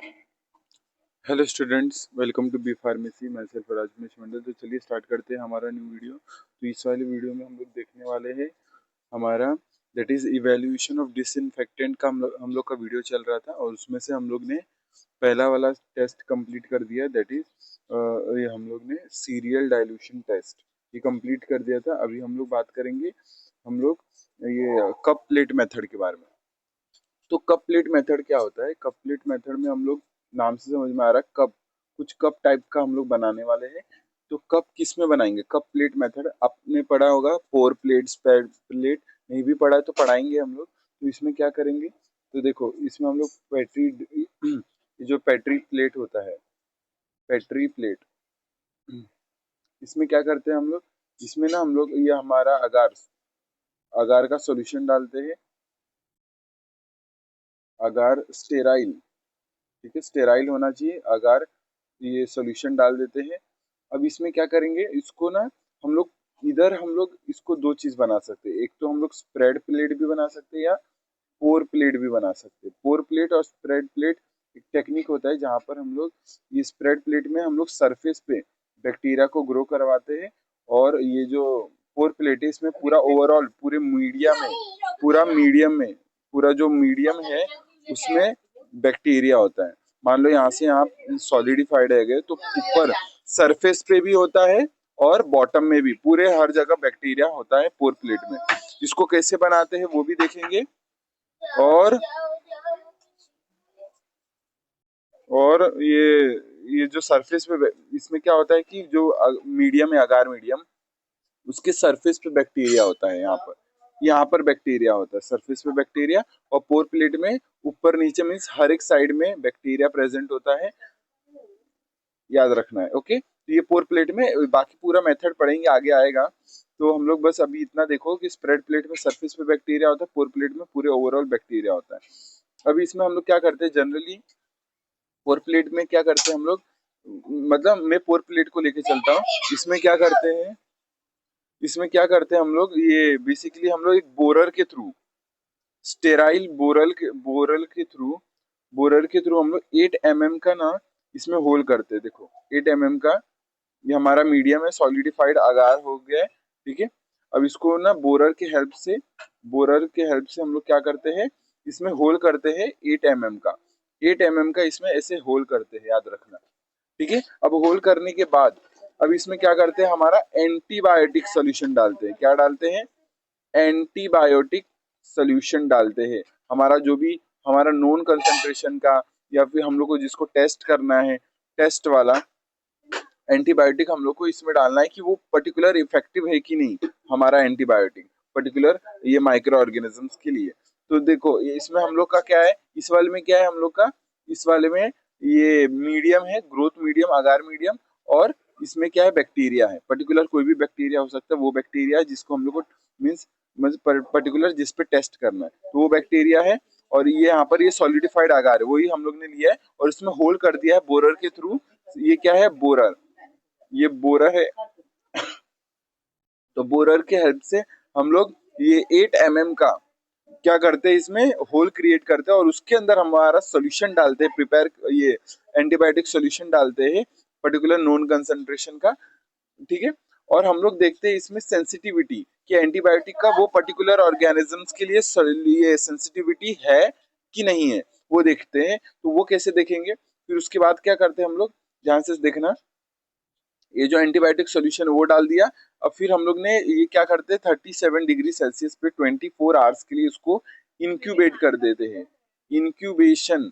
Hello students, welcome to B pharmacy. मैं सिर्फ राजमेश मंडल। तो चलिए स्टार्ट करते हैं हमारा न्यू वीडियो। तो इस वाले वीडियो में हम लोग देखने वाले हैं हमारा that is evaluation of disinfectant का हम लोग का वीडियो चल रहा था, और उसमें से हम लोग ने पहला वाला टेस्ट कंप्लीट कर दिया। दैट इज ये हम लोग ने सीरियल डाइल्यूशन टेस्ट ये कंप्लीट कर दिया था। अभी हम लोग बात करेंगे हम लोग ये कप प्लेट मेथड के बारे में। तो कप प्लेट मेथड क्या होता है? कप प्लेट मेथड में हम लोग, नाम से समझ में आ रहा है, कप, कुछ कप टाइप का हम लोग बनाने वाले हैं। तो कप किस में बनाएंगे? कप प्लेट मेथड आपने पढ़ा होगा, पोर प्लेट, स्पैड प्लेट। नहीं भी पढ़ा है तो पढ़ाएंगे हम लोग। तो इसमें क्या करेंगे? तो देखो, इसमें हम लोग पेट्री ये जो पेट्री प्लेट होता है, पेट्री प्लेट, इसमें क्या करते हैं हम लोग? इसमें ना हम लोग ये हमारा अगार अगार का सॉल्यूशन डालते हैं। अगार स्टेराइल, ठीक है, स्टेराइल होना चाहिए अगार। ये सॉल्यूशन डाल देते हैं। अब इसमें क्या करेंगे? इसको ना हम लोग, इधर हम लोग इसको दो चीज बना सकते हैं। एक तो हम लोग स्प्रेड प्लेट भी बना सकते हैं, या पोर प्लेट भी बना सकते हैं। पोर प्लेट और स्प्रेड प्लेट एक टेक्निक होता है जहां पर हम लोग ये स्प्रेड प्लेट में हम लोग सरफेस पे बैक्टीरिया को ग्रो करवाते हैं, और ये जो पोर प्लेट है इसमें पूरा ओवरऑल पूरे मीडिया में, पूरा मीडियम में, पूरा जो मीडियम है उसमें बैक्टीरिया होता है। मान लो यहाँ से आप सॉलिडिफाइड है गए, तो ऊपर सरफेस पे भी होता है और बॉटम में भी, पूरे हर जगह बैक्टीरिया होता है पोर प्लेट में। इसको कैसे बनाते हैं वो भी देखेंगे। और और ये जो सरफेस पे, इसमें क्या होता है कि जो मीडियम है, अगार मीडियम, उसके सरफेस पे बैक्टीरिया होता है। यहाँ पर बैक्टीरिया होता है, सरफेस पे बैक्टीरिया। और पोर प्लेट में ऊपर नीचे मीन्स हर एक साइड में बैक्टीरिया प्रेजेंट होता है, याद रखना है। ओके, तो ये पोर प्लेट में, बाकी पूरा मेथड पढ़ेंगे, आगे आएगा। तो हम लोग बस अभी इतना देखो कि स्प्रेड प्लेट में सरफेस पे बैक्टीरिया होता है, पोर प्लेट में पूरे ओवरऑल बैक्टीरिया होता है। अभी इसमें हम लोग क्या करते हैं जनरली? पोर प्लेट में क्या करते हैं हम लोग, मतलब मैं पोर प्लेट को लेके चलता हूँ। इसमें क्या करते हैं हम लोग, ये बेसिकली हम लोग एक बोरर के थ्रू, स्टेराइल बोरर के थ्रू हम लोग 8 mm का ना इसमें होल करते हैं। देखो 8 mm का, ये हमारा मीडियम है, सॉलिडिफाइड अगार हो गया है, ठीक है। अब इसको ना बोरर के हेल्प से हम लोग क्या करते हैं, इसमें होल करते हैं 8 mm का। 8 mm का इसमें ऐसे होल करते हैं, याद रखना, ठीक है। अब होल करने के बाद अब इसमें क्या करते हैं, हमारा एंटीबायोटिक सोल्यूशन डालते हैं। क्या डालते हैं? एंटीबायोटिक सोल्यूशन डालते हैं। हमारा जो भी हमारा नोन कंसंट्रेशन का, या फिर हम लोग को जिसको टेस्ट करना है, टेस्ट वाला एंटीबायोटिक हम लोग को इसमें डालना है कि वो पर्टिकुलर इफेक्टिव है कि नहीं, हमारा एंटीबायोटिक पर्टिकुलर ये माइक्रो ऑर्गेनिजम्स के लिए। तो देखो इसमें हम लोग का क्या है, इस वाले में क्या है हम लोग का, इस वाले में ये मीडियम है, ग्रोथ मीडियम, अगार मीडियम। और इसमें क्या है, बैक्टीरिया है, पर्टिकुलर कोई भी बैक्टीरिया हो सकता है, वो बैक्टीरिया है जिसको हम लोग को मीन्स पर्टिकुलर जिस पे टेस्ट करना है, तो वो बैक्टीरिया है। और ये यहाँ पर ये सॉलिडिफाइड आगार है, वही हम लोग ने लिया है और इसमें होल कर दिया है बोरर के थ्रू। ये क्या है? बोरर, ये बोरर है। तो बोरर के हेल्प से हम लोग ये 8 mm का क्या करते हैं, इसमें होल क्रिएट करते हैं और उसके अंदर हमारा सोल्यूशन डालते हैं, प्रिपेयर ये एंटीबायोटिक सोल्यूशन डालते हैं पर्टिकुलर नोन कंसंट्रेशन का, ठीक है। और हम लोग देखते हैं इसमें सेंसिटिविटी, कि एंटीबायोटिक का वो पर्टिकुलर ऑर्गेनिजम्स के लिए सेंसिटिविटी है कि नहीं है, वो देखते हैं। तो वो कैसे देखेंगे? फिर उसके बाद क्या करते हैं हम लोग, ध्यान से देखना, ये जो एंटीबायोटिक सोल्यूशन वो डाल दिया। अब फिर हम लोग ने ये क्या करते हैं, 37 डिग्री सेल्सियस पे 24 आवर्स के लिए उसको इंक्यूबेट कर देते हैं। इंक्यूबेशन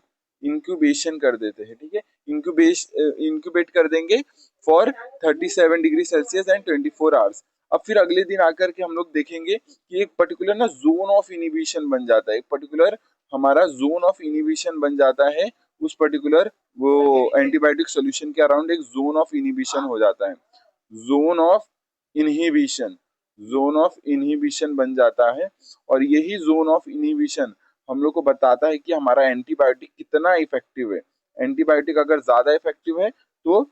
कर देते हैं, ठीक है। इंक्यूबेट कर देंगे for 37 degree Celsius and 24 hours. अब फिर अगले दिन आकर के हम लोग देखेंगे कि एक पर्टिकुलर ना जोन ऑफ इनिबिशन बन जाता है, एक पर्टिकुलर हमारा जोन ऑफ इनिबिशन बन जाता है। उस पर्टिकुलर वो एंटीबायोटिक सॉल्यूशन के अराउंड एक जोन ऑफ इनहिबिशन हो जाता है। Zone of inhibition, zone of inhibition बन जाता है। और यही जोन ऑफ इनहिबिशन हम लोग को बताता है कि हमारा एंटीबायोटिक कितना इफेक्टिव है। एंटीबायोटिक अगर ज्यादा इफेक्टिव है तो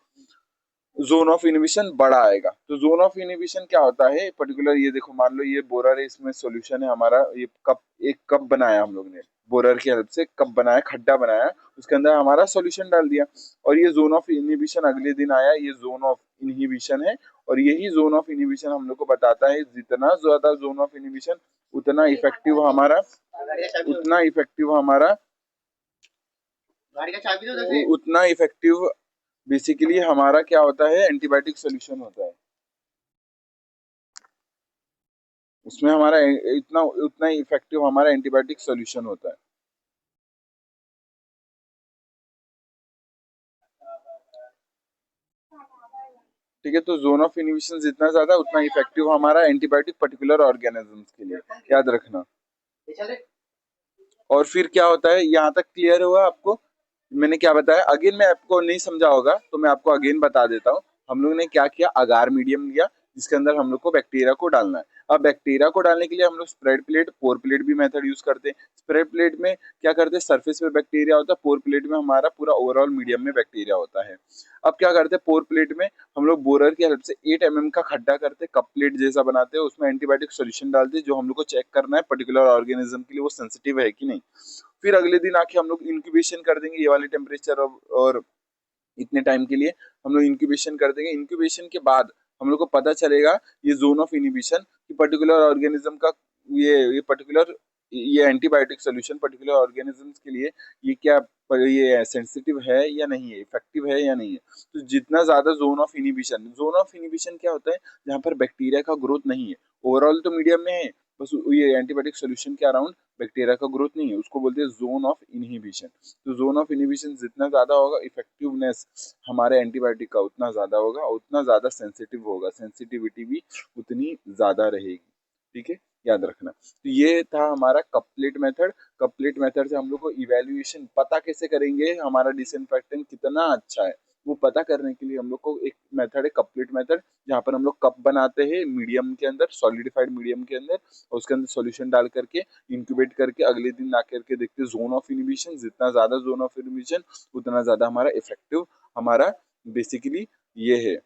जोन ऑफ इनहिबिशन बड़ा आएगा। तो जोन ऑफ इनहिबिशन क्या होता है पर्टिकुलर, ये देखो मान लो ये बोरर है, इसमें सॉल्यूशन है हमारा, ये कप, एक कप बनाया हम लोग ने, बोरर की हेल्प से कप बनाया, खड्डा बनाया, उसके अंदर हमारा सॉल्यूशन डाल दिया, और ये जोन ऑफ इनहिबिशन अगले दिन आया, ये जोन ऑफ इनहिबिशन है। और यही जोन ऑफ इनहिबिशन हम लोग को बताता है जितना ज्यादा जोन ऑफ इनहिबिशन उतना इफेक्टिव हमारा, उतना इफेक्टिव हमारा, उतना इफेक्टिव बेसिकली हमारा क्या होता है, एंटीबायोटिक सॉल्यूशन होता है। उसमें हमारा इतना उतना इफेक्टिव हमारा एंटीबायोटिक सॉल्यूशन होता है। ठीक है, तो जोन ऑफ इनहिबिशन जितना ज्यादा उतना इफेक्टिव हमारा एंटीबायोटिक पर्टिकुलर ऑर्गेनिजम्स के लिए, याद रखना। और फिर क्या होता है, यहाँ तक क्लियर हुआ आपको? मैंने क्या बताया, अगेन मैं आपको नहीं समझा होगा तो मैं आपको अगेन बता देता हूँ। हम लोग ने क्या किया, अगार मीडियम लिया जिसके अंदर हम लोग को बैक्टीरिया को डालना है। अब बैक्टीरिया को डालने के लिए हम लोग स्प्रेड प्लेट, पोर प्लेट भी मेथड यूज करते हैं। स्प्रेड प्लेट में क्या करते हैं, सरफेस पे बैक्टीरिया होता है, पोर प्लेट में हमारा पूरा ओवरऑल मीडियम में बैक्टीरिया होता है। अब क्या करते हैं, पोर प्लेट में हम लोग बोरर की हेल्प से 8 mm का खड्डा करते, कप प्लेट जैसा बनाते हैं, उसमें एंटीबायोटिक सॉल्यूशन डालते, जो हम लोग को चेक करना है पर्टिकुलर ऑर्गेनिज्म के लिए वो सेंसिटिव है कि नहीं। फिर अगले दिन आके हम लोग इंक्यूबेशन कर देंगे, ये वाले टेम्परेचर और इतने टाइम के लिए हम लोग इंक्यूबेशन कर देंगे। इंक्यूबेशन के बाद हम लोग को पता चलेगा ये जोन ऑफ इनहिबिशन कि पर्टिकुलर ऑर्गेनिज्म का, ये पर्टिकुलर, ये एंटीबायोटिक सोल्यूशन पर्टिकुलर ऑर्गेनिजम्स के लिए ये क्या, ये सेंसिटिव है या नहीं है, इफेक्टिव है या नहीं है। तो जितना ज्यादा zone of inhibition, zone of inhibition क्या होता है, जहाँ पर बैक्टीरिया का ग्रोथ नहीं है, ओवरऑल तो मीडियम में है, बस ये एंटीबायोटिक सोल्यूशन के अराउंड बैक्टीरिया का ग्रोथ नहीं है, उसको बोलते हैं जोन ऑफ इनहिबिशन। तो जोन ऑफ इनहिबिशन जितना ज्यादा होगा, इफेक्टिवनेस हमारे एंटीबायोटिक का उतना ज्यादा होगा, उतना ज्यादा सेंसिटिव होगा, सेंसिटिविटी भी उतनी ज्यादा रहेगी। ठीक है, याद रखना। तो ये था हमारा कपलेट मेथड। कपलेट मेथड से हम लोग को इवेल्युएशन पता कैसे करेंगे हमारा डिसइंफेक्टेंट कितना अच्छा है, वो पता करने के लिए हम लोग को एक मेथड है कपलेट मेथड, जहाँ पर हम लोग कप बनाते हैं मीडियम के अंदर, सॉलिडिफाइड मीडियम के अंदर, और उसके अंदर सॉल्यूशन डाल करके इंक्यूबेट करके अगले दिन ला करके देखते हैं जोन ऑफ इनहिबिशन, जितना ज्यादा जोन ऑफ इनहिबिशन उतना ज्यादा हमारा इफेक्टिव, हमारा बेसिकली ये है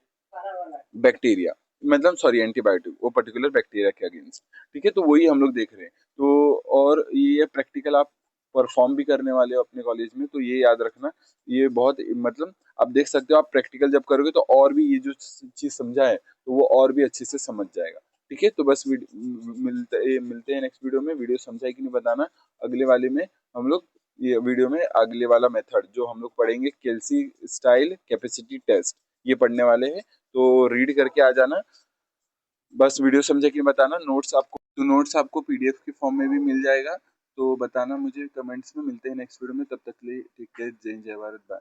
बैक्टीरिया, मतलब सॉरी एंटीबायोटिक, वो पर्टिकुलर बैक्टीरिया के अगेंस्ट। ठीक है, तो वही हम लोग देख रहे हैं। तो और ये प्रैक्टिकल आप परफॉर्म भी करने वाले हो अपने कॉलेज में, तो ये याद रखना, ये बहुत मतलब आप देख सकते हो, आप प्रैक्टिकल जब करोगे तो और भी ये जो चीज समझा है तो वो और भी अच्छे से समझ जाएगा। ठीक है, तो बस मिलते हैं नेक्स्ट वीडियो में। वीडियो समझा है कि नहीं बताना। अगले वाले में हम लोग, ये वीडियो में अगले वाला मेथड जो हम लोग पढ़ेंगे, केल्सी स्टाइल कैपेसिटी टेस्ट, ये पढ़ने वाले हैं। तो रीड करके आ जाना, बस वीडियो समझे कि बताना। नोट्स आपको, तो नोट्स आपको पीडीएफ के फॉर्म में भी मिल जाएगा, तो बताना मुझे कमेंट्स में। मिलते हैं नेक्स्ट वीडियो में, तब तक के लिए टेक केयर, जय हिंद, जय भारत, बाय।